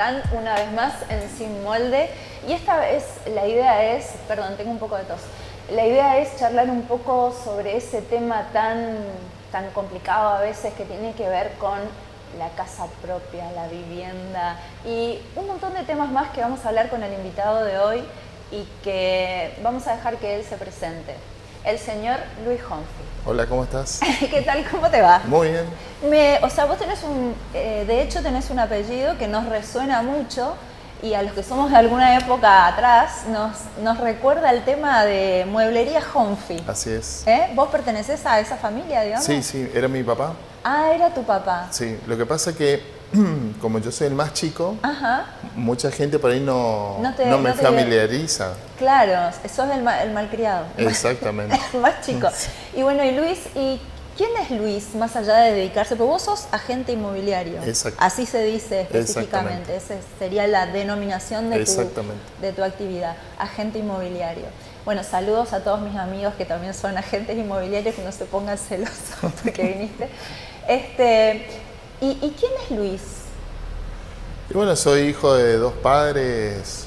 están? Una vez más en Sin Molde. Y esta vez la idea es, perdón, tengo un poco de tos. La idea es charlar un poco sobre ese tema tan complicado a veces que tiene que ver con la casa propia, la vivienda y un montón de temas más que vamos a hablar con el invitado de hoy y que vamos a dejar que él se presente. El señor Luis Honfi. Hola, ¿cómo estás? ¿Qué tal? ¿Cómo te va? Muy bien. O sea, vos tenés de hecho tenés un apellido que nos resuena mucho y a los que somos de alguna época atrás nos recuerda el tema de mueblería Honfi. Así es. ¿Vos pertenecés a esa familia, digamos? Sí, era mi papá. Ah, era tu papá. Sí, lo que pasa es que como yo soy el más chico, Ajá. mucha gente por ahí no me te familiariza. Claro, sos el malcriado. Exactamente. El más chico. Y bueno, y Luis, ¿y quién es Luis más allá de dedicarse? Porque vos sos agente inmobiliario. Exacto. Así se dice específicamente. Esa sería la denominación de tu actividad, agente inmobiliario. Bueno, saludos a todos mis amigos que también son agentes inmobiliarios, que no se pongan celosos porque viniste. ¿Y quién es Luis? Y bueno, soy hijo de dos padres.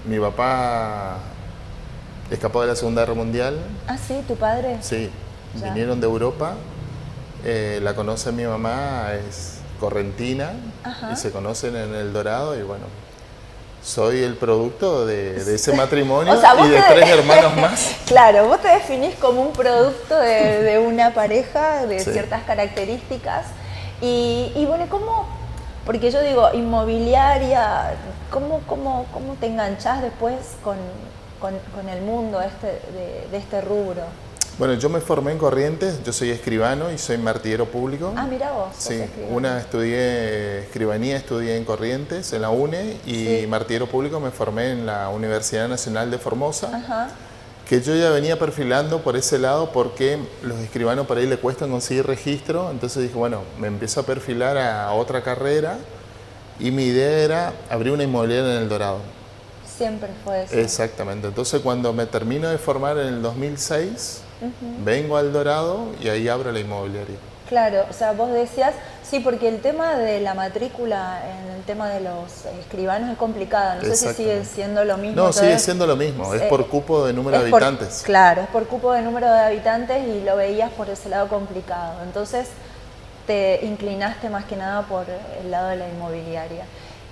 Mi papá escapó de la Segunda Guerra Mundial. Ah, sí, ¿tu padre? Sí, ya. Vinieron de Europa. La conoce mi mamá, es correntina. Ajá. Y se conocen en El Dorado y bueno, soy el producto de ese matrimonio, o sea, y de tres hermanos más. Claro, vos te definís como un producto de una pareja de ciertas características. Y bueno, ¿cómo? Porque yo digo, inmobiliaria, ¿cómo te enganchás después con el mundo de este rubro? Bueno, yo me formé en Corrientes, yo soy escribano y soy martillero público. Ah, mira vos. Sí, estudié escribanía, estudié en Corrientes, en la UNE, y martillero público me formé en la Universidad Nacional de Formosa. Ajá. Que yo ya venía perfilando por ese lado porque los escribanos por ahí le cuesta conseguir registro, entonces dije, bueno, me empiezo a perfilar a otra carrera y mi idea era abrir una inmobiliaria en El Dorado. Siempre fue eso. Exactamente, entonces cuando me termino de formar en el 2006, vengo al Dorado y ahí abro la inmobiliaria. Claro, o sea, vos decías, sí, porque el tema de la matrícula en el tema de los escribanos es complicado. No sé si sigue siendo lo mismo. No, sigue siendo lo mismo, es por cupo de número de habitantes. Claro, es por cupo de número de habitantes y lo veías por ese lado complicado. Entonces te inclinaste más que nada por el lado de la inmobiliaria.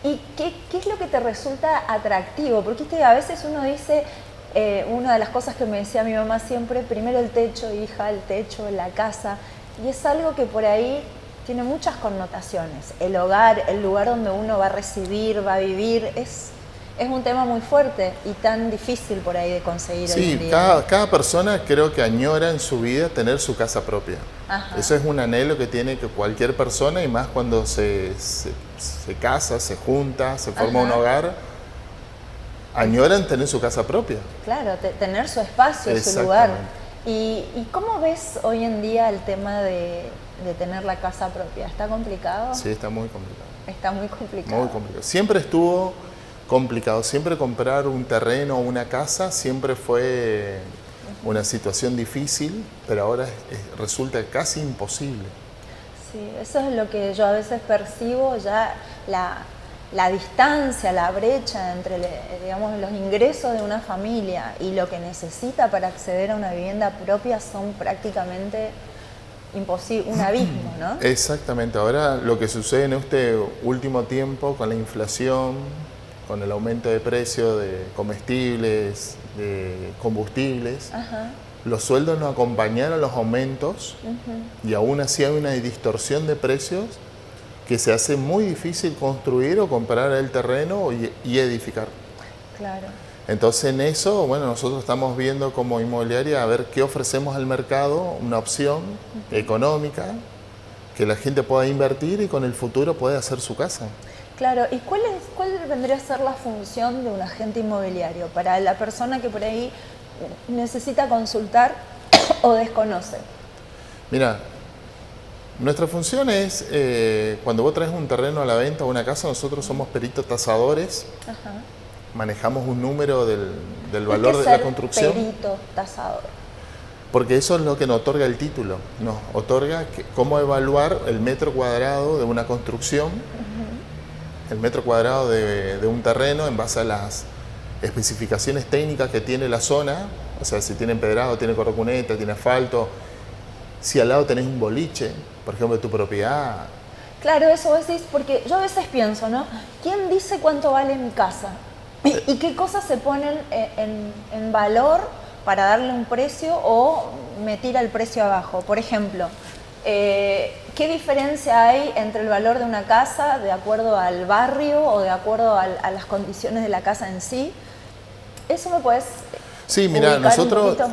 ¿Y qué es lo que te resulta atractivo? Porque a veces uno dice, una de las cosas que me decía mi mamá siempre, primero el techo, hija, el techo, la casa. Y es algo que por ahí tiene muchas connotaciones. El hogar, el lugar donde uno va a residir, va a vivir, es un tema muy fuerte y tan difícil por ahí de conseguir hoy en día. Sí, cada persona creo que añora en su vida tener su casa propia. Ajá. Eso es un anhelo que tiene que cualquier persona y más cuando se casa, se junta, se forma un hogar, añoran tener su casa propia. Claro, tener su espacio, su lugar. ¿Y cómo ves hoy en día el tema de tener la casa propia? ¿Está complicado? Sí, está muy complicado. Está muy complicado. Muy complicado. Siempre estuvo complicado. Siempre comprar un terreno o una casa siempre fue una situación difícil, pero ahora resulta casi imposible. Sí, eso es lo que yo a veces percibo, ya la distancia, la brecha entre, digamos, los ingresos de una familia y lo que necesita para acceder a una vivienda propia son prácticamente imposible, un abismo, ¿no? Exactamente. Ahora lo que sucede en este último tiempo con la inflación, con el aumento de precios de comestibles, de combustibles, los sueldos no acompañaron los aumentos y aún así hay una distorsión de precios que se hace muy difícil construir o comprar el terreno y edificar. Claro. Entonces en eso, bueno, nosotros estamos viendo como inmobiliaria a ver qué ofrecemos al mercado, una opción económica que la gente pueda invertir y con el futuro pueda hacer su casa. Claro, ¿y cuál vendría a ser la función de un agente inmobiliario para la persona que por ahí necesita consultar o desconoce? Mira, nuestra función es, cuando vos traes un terreno a la venta o una casa, nosotros somos peritos tasadores, manejamos un número del valor de la construcción. Perito tasador. Porque eso es lo que nos otorga el título, nos otorga cómo evaluar el metro cuadrado de una construcción el metro cuadrado de un terreno en base a las especificaciones técnicas que tiene la zona, o sea, si tiene empedrado, tiene corrocuneta, tiene asfalto, si al lado tenés un boliche, por ejemplo, de tu propiedad. Claro, eso vos decís, porque yo a veces pienso, ¿no? ¿Quién dice cuánto vale mi casa? ¿Y qué cosas se ponen en valor para darle un precio o me tira el precio abajo? Por ejemplo, ¿qué diferencia hay entre el valor de una casa de acuerdo al barrio o de acuerdo a las condiciones de la casa en sí? ¿Eso me puedes Sí, mira, ubicar nosotros un poquito?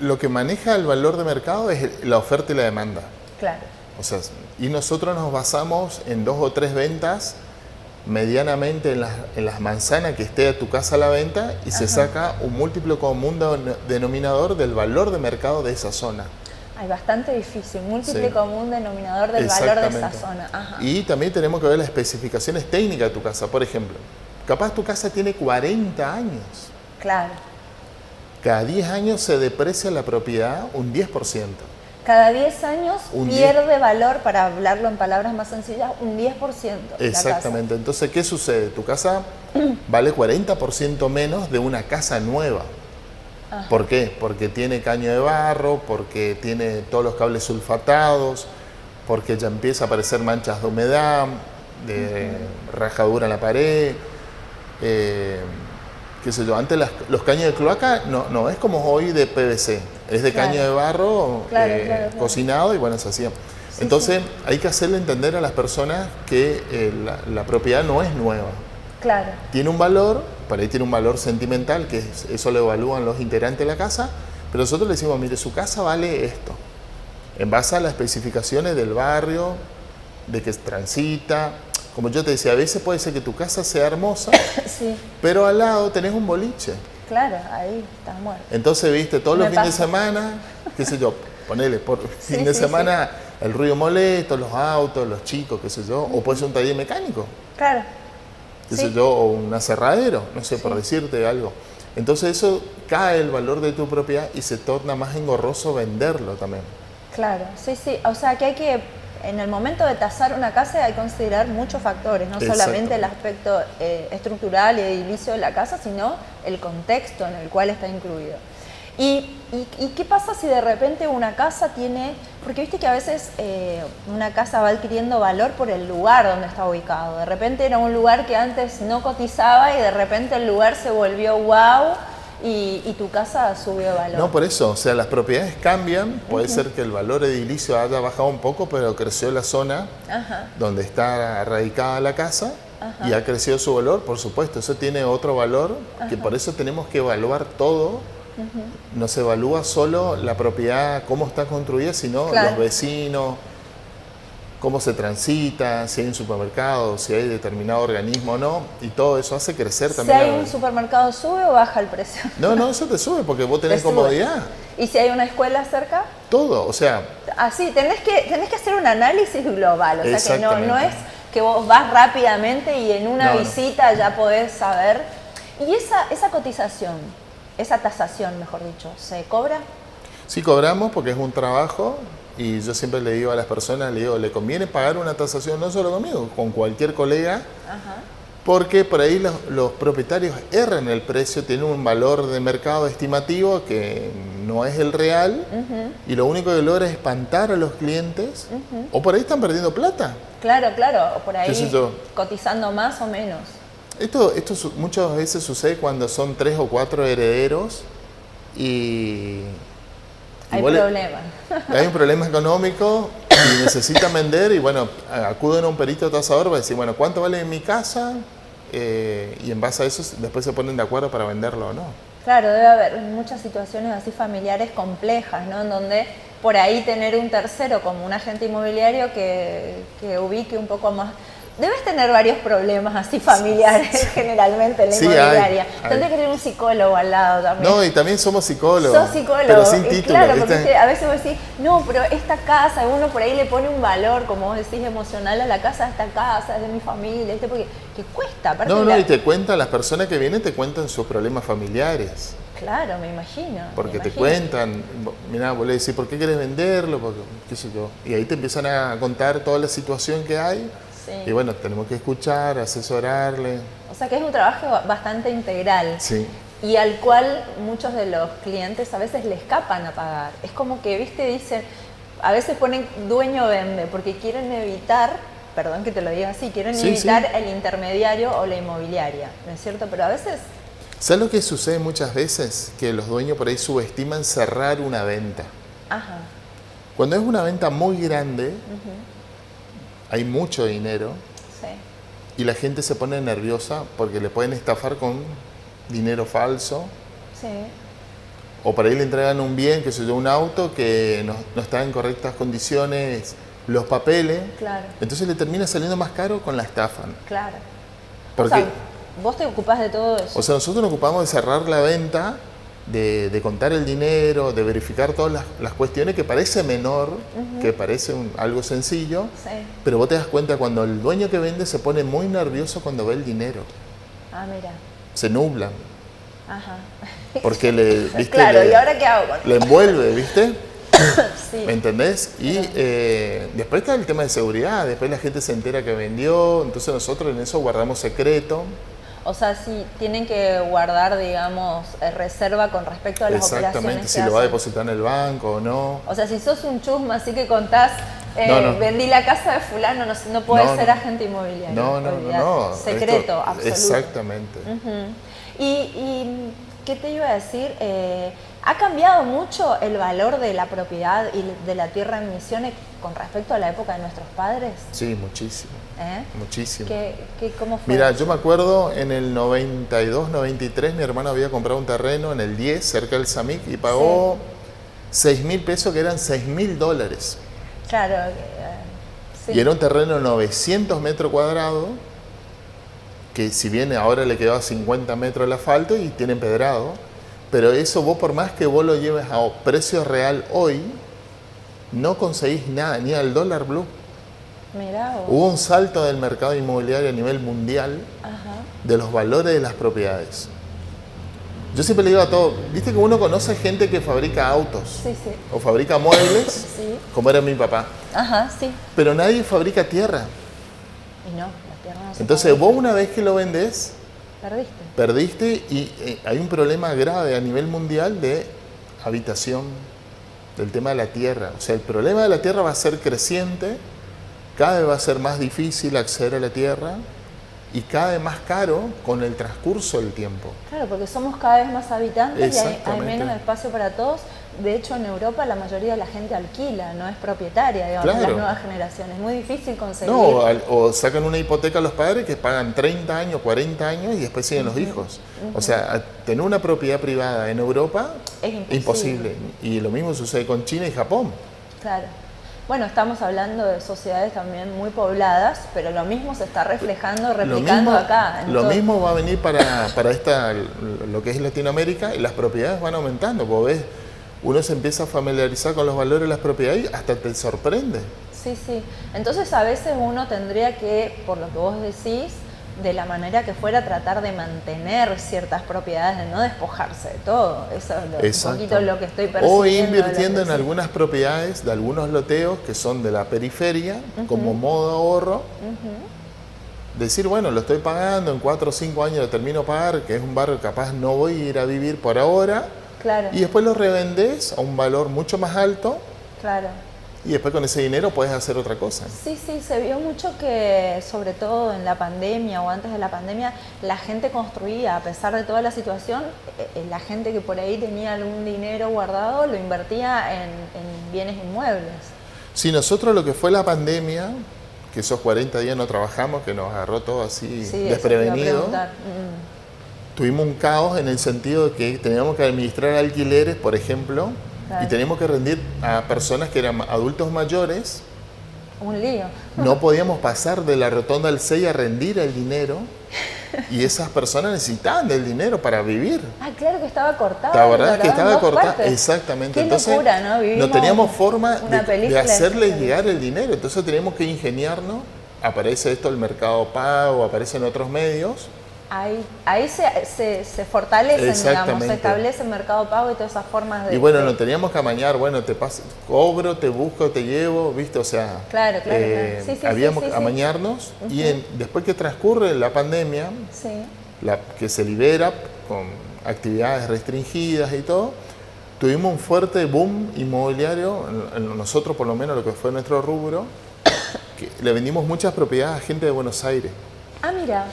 lo que maneja el valor de mercado es la oferta y la demanda. Claro. O sea, y nosotros nos basamos en 2 o 3 ventas medianamente en las manzanas que esté a tu casa a la venta y se saca un múltiplo común denominador del valor de mercado de esa zona. Hay bastante difícil, múltiple Sí. común denominador del valor de esa zona. Ajá. Y también tenemos que ver las especificaciones técnicas de tu casa. Por ejemplo, capaz tu casa tiene 40 años. Claro. Cada 10 años se deprecia la propiedad un 10%. Cada 10 años Un pierde valor, para hablarlo en palabras más sencillas, un 10%. Exactamente. Entonces, ¿qué sucede? Tu casa vale 40% menos de una casa nueva. Ajá. ¿Por qué? Porque tiene caño de barro, porque tiene todos los cables sulfatados, porque ya empieza a aparecer manchas de humedad, de rajadura en la pared. Qué sé yo, antes los caños de cloaca no es como hoy de PVC, es de Claro. caño de barro Claro. cocinado y bueno, se hacía. Entonces hay que hacerle entender a las personas que la propiedad no es nueva. Claro. Tiene un valor, por ahí tiene un valor sentimental, que eso lo evalúan los integrantes de la casa, pero nosotros le decimos, mire, su casa vale esto, en base a las especificaciones del barrio, de que transita. Como yo te decía, a veces puede ser que tu casa sea hermosa, Sí, pero al lado tenés un boliche. claro, ahí estás muerto. Entonces, viste, todos los Me fines de pasa. semana, qué sé yo, ponele, por fin de sí, semana, el ruido molesto, los autos, los chicos, qué sé yo, o puede ser un taller mecánico, Claro. qué Sí. sé yo, o un aserradero, no sé, por decirte algo. Entonces eso cae el valor de tu propiedad y se torna más engorroso venderlo también. Claro, sí, sí. O sea que hay que, en el momento de tasar una casa hay que considerar muchos factores, no solamente el aspecto estructural y edilicio de la casa, sino el contexto en el cual está incluido. ¿Y qué pasa si de repente una casa tiene, porque viste que a veces una casa va adquiriendo valor por el lugar donde está ubicado? De repente era un lugar que antes no cotizaba y de repente el lugar se volvió wow y tu casa subió de valor. No, por eso, o sea, las propiedades cambian, puede ser que el valor edilicio haya bajado un poco, pero creció la zona Ajá. donde está radicada la casa y ha crecido su valor, por supuesto, eso tiene otro valor, que por eso tenemos que evaluar todo. No se evalúa solo la propiedad, cómo está construida, sino Claro. los vecinos, cómo se transita, si hay un supermercado, si hay determinado organismo o no, y todo eso hace crecer Si también. hay un supermercado, ¿sube o baja el precio? No, eso te sube porque vos tenés Te sube. comodidad, ¿Y si hay una escuela cerca? todo, o sea, Así, tenés que hacer un análisis global, o sea que no Exactamente. es que vos vas rápidamente y en una No. visita ya podés saber. Y esa cotización, esa tasación, mejor dicho, ¿se cobra? sí cobramos porque es un trabajo y yo siempre le digo a las personas, le digo, le conviene pagar una tasación no solo conmigo, con cualquier colega, Ajá. porque por ahí los propietarios erran el precio, tienen un valor de mercado estimativo que no es el real y lo único que logra es espantar a los clientes o por ahí están perdiendo plata. Claro, claro, o por ¿Qué sé ahí yo? cotizando más o menos. Esto muchas veces sucede cuando son 3 o 4 herederos y Hay igual problemas. hay un problema económico y necesitan vender y bueno, acuden a un perito tasador para decir, bueno, ¿cuánto vale mi casa? Y en base a eso después se ponen de acuerdo para venderlo o no. Claro, debe haber muchas situaciones así familiares complejas, ¿no? En donde por ahí tener un tercero como un agente inmobiliario que ubique un poco más. Debes tener varios problemas así familiares generalmente en la Sí, inmobiliaria. hay. Tendría que tener un psicólogo al lado también. No, y también somos psicólogos. Sos psicólogo. Pero sin Y título. claro, porque ¿viste? a veces vos decís, no, pero esta casa, uno por ahí le pone un valor, como vos decís, emocional a la casa, esta casa, es de mi familia, ¿viste? Porque que cuesta. Aparte No, y te cuentan, las personas que vienen te cuentan sus problemas familiares. Claro, me imagino. Porque me te imagino. cuentan, mirá, vos le decís, ¿por qué querés venderlo? Porque, qué sé yo. Y ahí te empiezan a contar toda la situación que hay. Sí. Y bueno, tenemos que escuchar, asesorarle. O sea que es un trabajo bastante integral. Sí. Y al cual muchos de los clientes a veces le escapan a pagar. Es como que, viste, dicen, a veces ponen dueño vende, porque quieren evitar, perdón que te lo diga así, quieren evitar el intermediario o la inmobiliaria, ¿no es cierto? Pero a veces... ¿Sabes lo que sucede muchas veces? Que los dueños por ahí subestiman cerrar una venta. Ajá. Cuando es una venta muy grande, hay mucho dinero y la gente se pone nerviosa porque le pueden estafar con dinero falso. Sí. O por ahí le entregan un bien, que se yo, un auto que no está en correctas condiciones, los papeles. Claro. Entonces le termina saliendo más caro con la estafa. Claro. Porque, o sea, vos te ocupás de todo eso. O sea, nosotros nos ocupamos de cerrar la venta, de contar el dinero, de verificar todas las cuestiones que parece menor, que parece algo sencillo, pero vos te das cuenta cuando el dueño que vende se pone muy nervioso cuando ve el dinero. Ah, mira. Se nublan. Ajá. Porque ¿viste? Claro, ¿y ahora qué hago? Le envuelve, ¿viste? Sí. ¿Me entendés? Y después está el tema de seguridad, después la gente se entera que vendió, entonces nosotros en eso guardamos secreto. O sea, si tienen que guardar, digamos, reserva con respecto a las operaciones. Exactamente, si lo va a depositar en el banco o no. O sea, si sos un chusma, así que contás, vendí la casa de fulano, no podés ser agente inmobiliario. No. Secreto, absoluto. Exactamente. ¿Y qué te iba a decir? ¿Ha cambiado mucho el valor de la propiedad y de la tierra en Misiones con respecto a la época de nuestros padres? Sí, muchísimo. Muchísimo. ¿Cómo fue? Mira, yo me acuerdo en el 92, 93, mi hermano había comprado un terreno en el 10, cerca del Samic, y pagó 6.000 pesos, que eran $6.000. Claro. Sí. Y era un terreno de 900 metros cuadrados, que si bien ahora le quedaba 50 metros el asfalto y tiene empedrado, pero eso vos por más que vos lo lleves a precio real hoy, no conseguís nada, ni al dólar blue. Mirá vos. Hubo un salto del mercado inmobiliario a nivel mundial de los valores de las propiedades. Yo siempre le digo a todos, viste que uno conoce gente que fabrica autos o fabrica muebles, como era mi papá. Ajá, sí. Pero nadie fabrica tierra. Y no. Entonces vos una vez que lo vendés, perdiste y hay un problema grave a nivel mundial de habitación, del tema de la tierra. O sea, el problema de la tierra va a ser creciente, cada vez va a ser más difícil acceder a la tierra y cada vez más caro con el transcurso del tiempo. Claro, porque somos cada vez más habitantes y hay menos espacio para todos. De hecho, en Europa la mayoría de la gente alquila, no es propietaria, digamos, las nuevas generaciones. Es muy difícil conseguir. No, o sacan una hipoteca a los padres que pagan 30 años, 40 años y después siguen los hijos. O sea, tener una propiedad privada en Europa es imposible. Y lo mismo sucede con China y Japón. Claro. Bueno, estamos hablando de sociedades también muy pobladas, pero lo mismo se está replicando acá. Lo mismo va a venir para lo que es Latinoamérica, y las propiedades van aumentando. Vos ves, uno se empieza a familiarizar con los valores de las propiedades y hasta te sorprende. Sí. Entonces a veces uno tendría que, por lo que vos decís, de la manera que fuera, tratar de mantener ciertas propiedades, de no despojarse de todo. Eso es un poquito lo que estoy percibiendo. O invirtiendo en algunas propiedades de algunos loteos que son de la periferia, como modo ahorro. Decir, bueno, lo estoy pagando, en 4 o 5 años lo termino de pagar, que es un barrio capaz no voy a ir a vivir por ahora. Claro. Y después lo revendés a un valor mucho más alto. Claro. Y después con ese dinero puedes hacer otra cosa. Sí, se vio mucho que, sobre todo en la pandemia o antes de la pandemia, la gente construía, a pesar de toda la situación, la gente que por ahí tenía algún dinero guardado lo invertía en bienes inmuebles. Sí, nosotros lo que fue la pandemia, que esos 40 días no trabajamos, que nos agarró todo así desprevenido, tuvimos un caos en el sentido de que teníamos que administrar alquileres, por ejemplo, y teníamos que rendir a personas que eran adultos mayores. Un lío. No podíamos pasar de la rotonda del 6 a rendir el dinero, y esas personas necesitaban del dinero para vivir. Ah, claro que estaba cortado. La verdad es que estaba cortado, exactamente. Qué entonces, locura, ¿no? No teníamos forma de hacerle llegar el dinero, entonces teníamos que ingeniarnos. Aparece esto, el Mercado Pago, aparecen otros medios, ahí se fortalecen, digamos, se establece el Mercado Pago y todas esas formas de... Y bueno, no teníamos que amañar, bueno, te paso, cobro, te busco, te llevo, ¿viste? O sea, claro. Sí, habíamos que amañarnos y después que transcurre la pandemia, que se libera con actividades restringidas y todo, tuvimos un fuerte boom inmobiliario, nosotros por lo menos lo que fue nuestro rubro, que le vendimos muchas propiedades a gente de Buenos Aires. Ah, mira.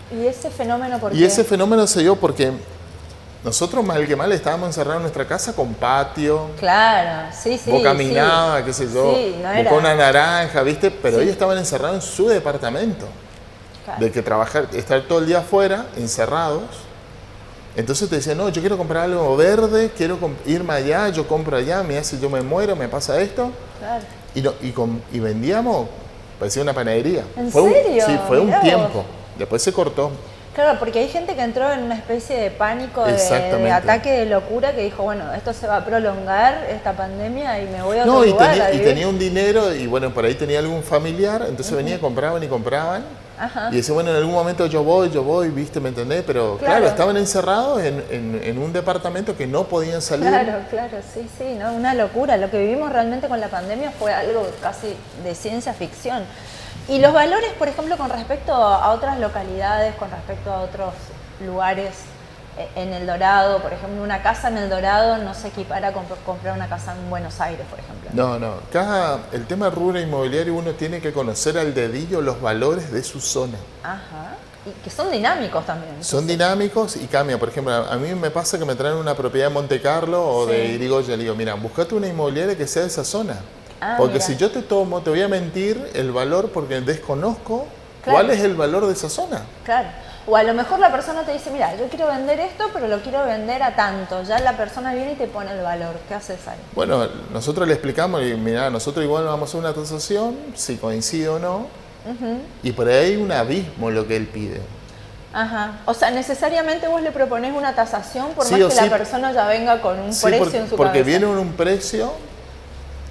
¿Y ese fenómeno por qué? Y ese fenómeno se dio porque nosotros, mal que mal, estábamos encerrados en nuestra casa con patio. Claro, sí. Vos caminabas, qué sé yo, buscó una naranja, ¿viste? Pero ellos estaban encerrados en su departamento. Claro. De que estar todo el día afuera, encerrados. Entonces te decían, no, yo quiero comprar algo verde, quiero irme allá, yo compro allá, me hace, yo me muero, me pasa esto. Claro. Y vendíamos, parecía una panadería. ¿En serio? Sí, fue un tiempo. Después se cortó. Claro, porque hay gente que entró en una especie de pánico, de ataque de locura, que dijo, bueno, esto se va a prolongar, esta pandemia, y me voy a otro lugar a vivir. Y tenía un dinero, y bueno, por ahí tenía algún familiar, entonces venía, compraban y compraban. Ajá. Y decía, bueno, en algún momento yo voy, ¿viste? ¿Me entendés? Pero claro, estaban encerrados en un departamento que no podían salir. Claro, sí, ¿no? Una locura. Lo que vivimos realmente con la pandemia fue algo casi de ciencia ficción. Y los valores, por ejemplo, con respecto a otras localidades, con respecto a otros lugares en El Dorado, por ejemplo, una casa en El Dorado no se equipara con comprar una casa en Buenos Aires, por ejemplo. No. El tema rubro inmobiliario, uno tiene que conocer al dedillo los valores de su zona. Ajá. Y que son dinámicos también. Entonces. Son dinámicos y cambian. Por ejemplo, a mí me pasa que me traen una propiedad en Monte Carlo o de Irigoyen. Le digo, mira, buscate una inmobiliaria que sea de esa zona. Porque si yo te voy a mentir el valor porque desconozco cuál es el valor de esa zona. Claro. O a lo mejor la persona te dice, mira, yo quiero vender esto, pero lo quiero vender a tanto. Ya la persona viene y te pone el valor. ¿Qué haces ahí? Bueno, nosotros le explicamos, y mira, nosotros igual vamos a hacer una tasación, si coincide o no, y por ahí hay un abismo lo que él pide. Ajá. O sea, necesariamente vos le proponés una tasación por más que la persona ya venga con un precio en su cabeza. Porque viene un precio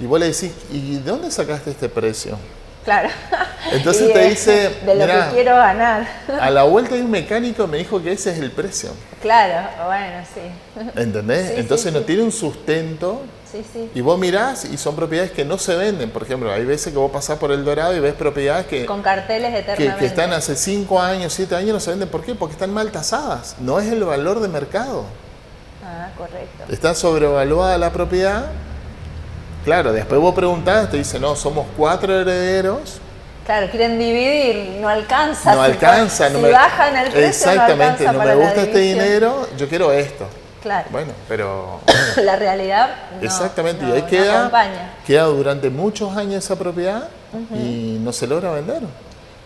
y vos le decís, ¿y de dónde sacaste este precio? Claro. Entonces te dice, de lo que quiero ganar. A la vuelta hay un mecánico me dijo que ese es el precio. Claro, bueno, sí. ¿Entendés? Entonces no tiene un sustento. Sí. Y vos mirás y son propiedades que no se venden. Por ejemplo, hay veces que vos pasás por El Dorado y ves propiedades que... Con carteles eternamente. Que están hace 5 años, 7 años, no se venden. ¿Por qué? Porque están mal tasadas. No es el valor de mercado. Ah, correcto. Está sobrevaluada la propiedad. Claro, después vos preguntás, te dicen, no, somos 4 herederos. Claro, quieren dividir, no alcanza. No alcanza. Si bajan el precio, exactamente, no me gusta este dinero, yo quiero esto. Claro. Bueno, pero... La realidad no, exactamente, no, y ahí queda durante muchos años esa propiedad y no se logra vender.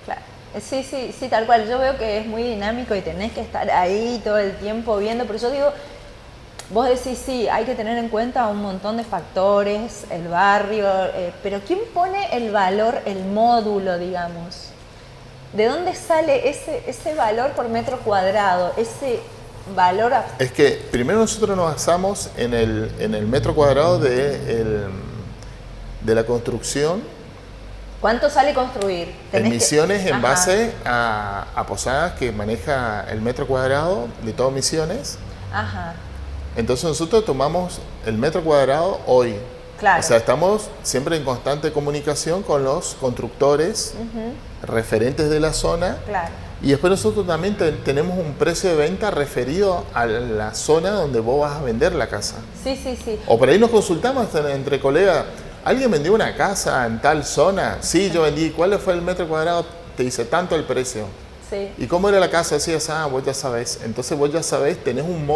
Claro. Sí, tal cual. Yo veo que es muy dinámico y tenés que estar ahí todo el tiempo viendo, pero yo digo... Vos decís, sí, hay que tener en cuenta un montón de factores, el barrio, pero ¿quién pone el valor, el módulo, digamos? ¿De dónde sale ese valor por metro cuadrado, ese valor? Es que primero nosotros nos basamos en el metro cuadrado de la construcción. ¿Cuánto sale construir? En Misiones, en base a Posadas, que maneja el metro cuadrado de todo Misiones. Ajá. Entonces nosotros tomamos el metro cuadrado hoy. Claro. O sea, estamos siempre en constante comunicación con los constructores referentes de la zona. Claro. Y después nosotros también tenemos un precio de venta referido a la zona donde vos vas a vender la casa. Sí. O por ahí nos consultamos entre colegas. ¿Alguien vendió una casa en tal zona? Sí, yo vendí. ¿Cuál fue el metro cuadrado? Te dice tanto el precio. Sí. ¿Y cómo era la casa? Decías, vos ya sabés. Entonces vos ya sabés, tenés un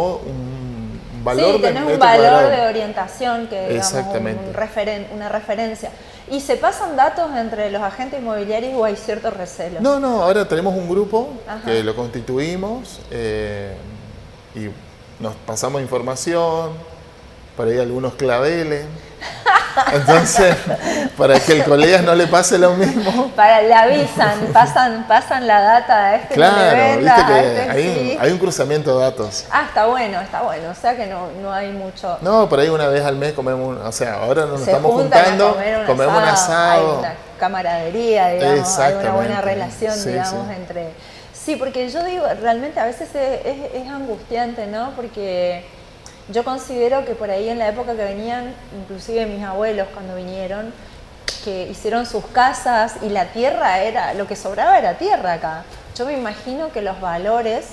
valor, tenés un valor de orientación que digamos una referencia. ¿Y se pasan datos entre los agentes inmobiliarios o hay ciertos recelos? No, ahora tenemos un grupo que lo constituimos y nos pasamos información, por ahí algunos claveles. Entonces, para que el colega no le pase lo mismo. Le avisan, pasan la data a este. Claro, viste que hay un cruzamiento de datos. Está bueno. O sea que no hay mucho. No, por ahí una vez al mes comemos, o sea, ahora nos estamos juntando, comemos un asado. Hay una camaradería, digamos, hay una buena relación, digamos, entre... Sí, porque yo digo, realmente a veces es angustiante, ¿no? Porque yo considero que por ahí en la época que venían, inclusive mis abuelos cuando vinieron, que hicieron sus casas y la tierra era, lo que sobraba era tierra acá. Yo me imagino que los valores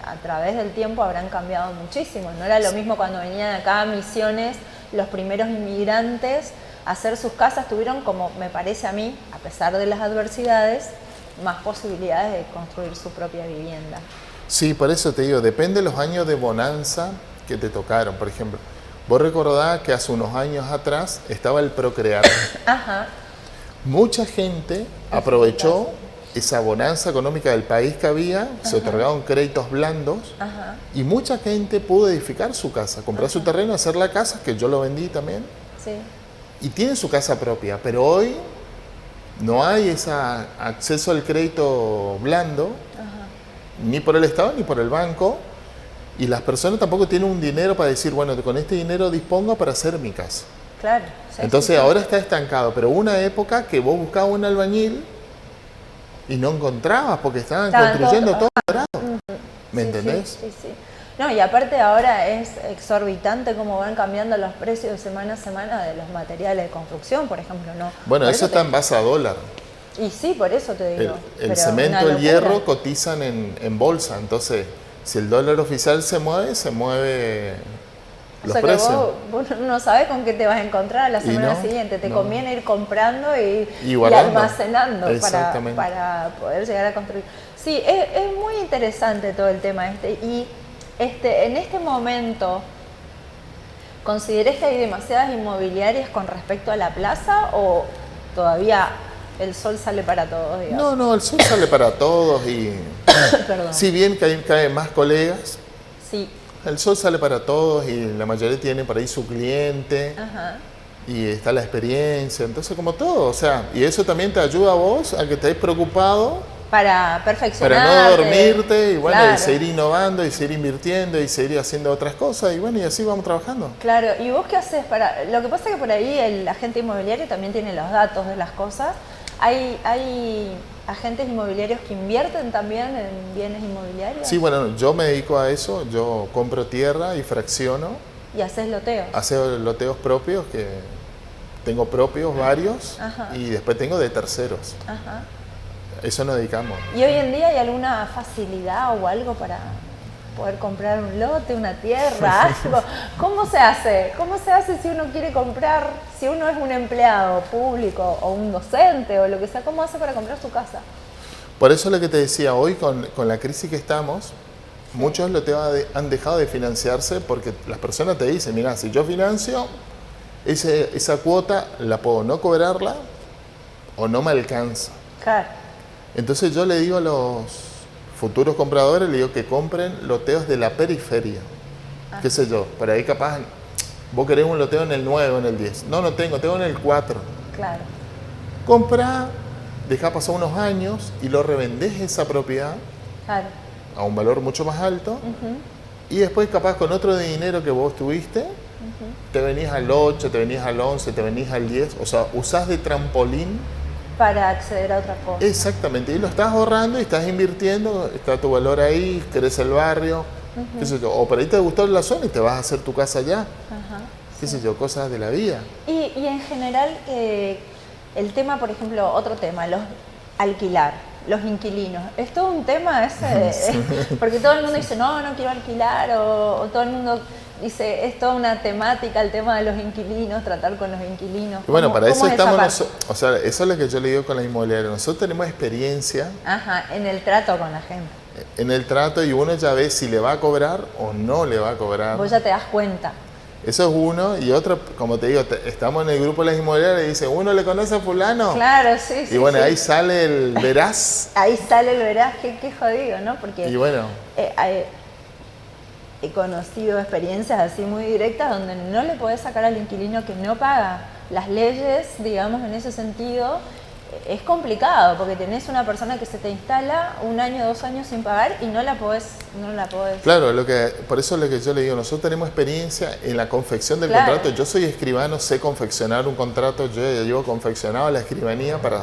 a través del tiempo habrán cambiado muchísimo. No era lo mismo cuando venían acá a Misiones, los primeros inmigrantes a hacer sus casas, tuvieron, como me parece a mí, a pesar de las adversidades, más posibilidades de construir su propia vivienda. Sí, por eso te digo, depende de los años de bonanza que te tocaron. Por ejemplo, vos recordás que hace unos años atrás estaba el Procrear. Ajá. Mucha gente aprovechó esa bonanza económica del país que había, se otorgaron créditos blandos y mucha gente pudo edificar su casa, comprar su terreno, hacer la casa, que yo lo vendí también, y tiene su casa propia. Pero hoy no hay ese acceso al crédito blando, ni por el Estado ni por el banco, y las personas tampoco tienen un dinero para decir, bueno, con este dinero dispongo para hacer mi casa. Claro. Entonces ahora está estancado, pero hubo una época que vos buscabas un albañil y no encontrabas porque estaban construyendo todo parado. ¿Me entendés? Sí. No, y aparte ahora es exorbitante cómo van cambiando los precios de semana a semana de los materiales de construcción, por ejemplo, ¿no? Bueno, eso está en base a dólar. Y sí, por eso te digo. El cemento, el hierro cotizan en bolsa, entonces si el dólar oficial se mueve los precios. Que vos no sabés con qué te vas a encontrar la semana siguiente. Te conviene ir comprando y almacenando para poder llegar a construir. Sí, es muy interesante todo el tema Y en este momento, ¿considerás que hay demasiadas inmobiliarias con respecto a la plaza o todavía el sol sale para todos, digamos? No, el sol sale para todos y si bien que hay cada vez más colegas, el sol sale para todos y la mayoría tiene por ahí su cliente y está la experiencia, entonces como todo, o sea, y eso también te ayuda a vos a que estés preocupado para perfeccionar, para no dormirte y bueno, y seguir innovando y seguir invirtiendo y seguir haciendo otras cosas y bueno, y así vamos trabajando. Claro, ¿y vos qué haces para...? Lo que pasa es que por ahí el agente inmobiliario también tiene los datos de las cosas. ¿Hay agentes inmobiliarios que invierten también en bienes inmobiliarios? Sí, bueno, yo me dedico a eso, yo compro tierra y fracciono. ¿Y haces loteos? Hago loteos propios, que tengo propios varios y después tengo de terceros. Eso nos dedicamos. ¿Y hoy en día hay alguna facilidad o algo para poder comprar un lote, una tierra, algo? ¿Cómo se hace? ¿Cómo se hace si uno quiere comprar, si uno es un empleado público o un docente o lo que sea? ¿Cómo hace para comprar su casa? Por eso es lo que te decía, hoy con la crisis que estamos, muchos loteos han dejado de financiarse porque las personas te dicen, mira, si yo financio, esa cuota la puedo no cobrarla o no me alcanza. Claro. Entonces yo le digo a los futuros compradores, le digo que compren loteos de la periferia. Qué sé yo, por ahí capaz vos querés un loteo en el 9 o en el 10. No tengo en el 4. Claro. Comprá, dejá pasar unos años y lo revendés esa propiedad a un valor mucho más alto y después capaz con otro de dinero que vos tuviste, te venís al 8, te venís al 11, te venís al 10, o sea, usás de trampolín para acceder a otra cosa. Exactamente, y lo estás ahorrando y estás invirtiendo, está tu valor ahí, crece el barrio, qué sé yo, o por ahí te gustó la zona y te vas a hacer tu casa allá, qué sé yo, cosas de la vida. Y en general, el tema, por ejemplo, otro tema, alquilar, los inquilinos, es todo un tema ese, porque todo el mundo dice, no quiero alquilar, o todo el mundo dice, es toda una temática el tema de los inquilinos, tratar con los inquilinos. Y bueno, para eso estamos, o sea, eso es lo que yo le digo con la inmobiliaria. Nosotros tenemos experiencia. En el trato con la gente. En el trato y uno ya ve si le va a cobrar o no le va a cobrar. Vos ya te das cuenta. Eso es uno, y otro, como te digo, estamos en el grupo de las inmobiliarias y dice, ¿uno le conoce a fulano? Claro, sí. Y bueno, ahí sale el veraz. Ahí sale el veraz, qué jodido, ¿no? Porque y bueno, he conocido experiencias así muy directas donde no le podés sacar al inquilino que no paga. Las leyes, digamos, en ese sentido, es complicado porque tenés una persona que se te instala 1 año, 2 años sin pagar y no la podés. Claro, por eso es lo que yo le digo, nosotros tenemos experiencia en la confección del contrato. Yo soy escribano, sé confeccionar un contrato, yo ya llevo confeccionado la escribanía para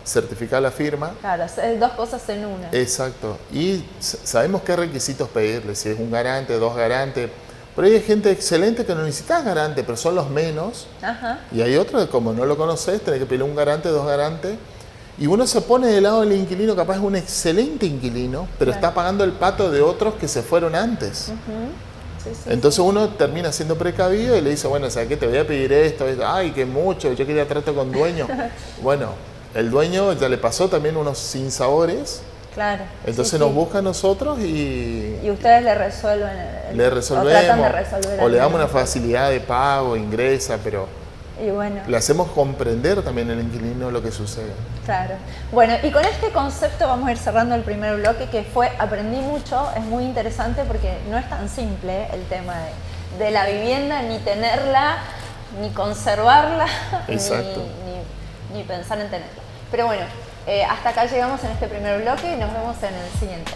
certificar la firma. Claro, es dos cosas en una. Exacto. Y sabemos qué requisitos pedirle, si es un garante, dos garantes. Pero hay gente excelente que no necesita garante, pero son los menos. Ajá. Y hay otros que como no lo conoces, tenés que pedirle un garante, dos garantes. Y uno se pone del lado del inquilino, capaz es un excelente inquilino, pero Claro. está pagando el pato de otros que se fueron antes. Sí, sí, Entonces uno termina siendo precavido y le dice, bueno, ¿sabes qué? Te voy a pedir esto. Ay, qué mucho, yo quería trato con dueño. Bueno, el dueño ya le pasó también unos sinsabores. Claro. Entonces sí, nos sí. busca a nosotros y Y ustedes le resuelven. le O tratan de resolvemos. resolver. O le damos alguna una facilidad de pago, ingresa, pero Y bueno. le hacemos comprender también al inquilino lo que sucede. Claro. Bueno, y con este concepto vamos a ir cerrando el primer bloque, que fue aprendí mucho, es muy interesante porque no es tan simple el tema de la vivienda, ni tenerla, ni conservarla, Exacto. ni pensar en tenerla. Pero bueno, hasta acá llegamos en este primer bloque y nos vemos en el siguiente.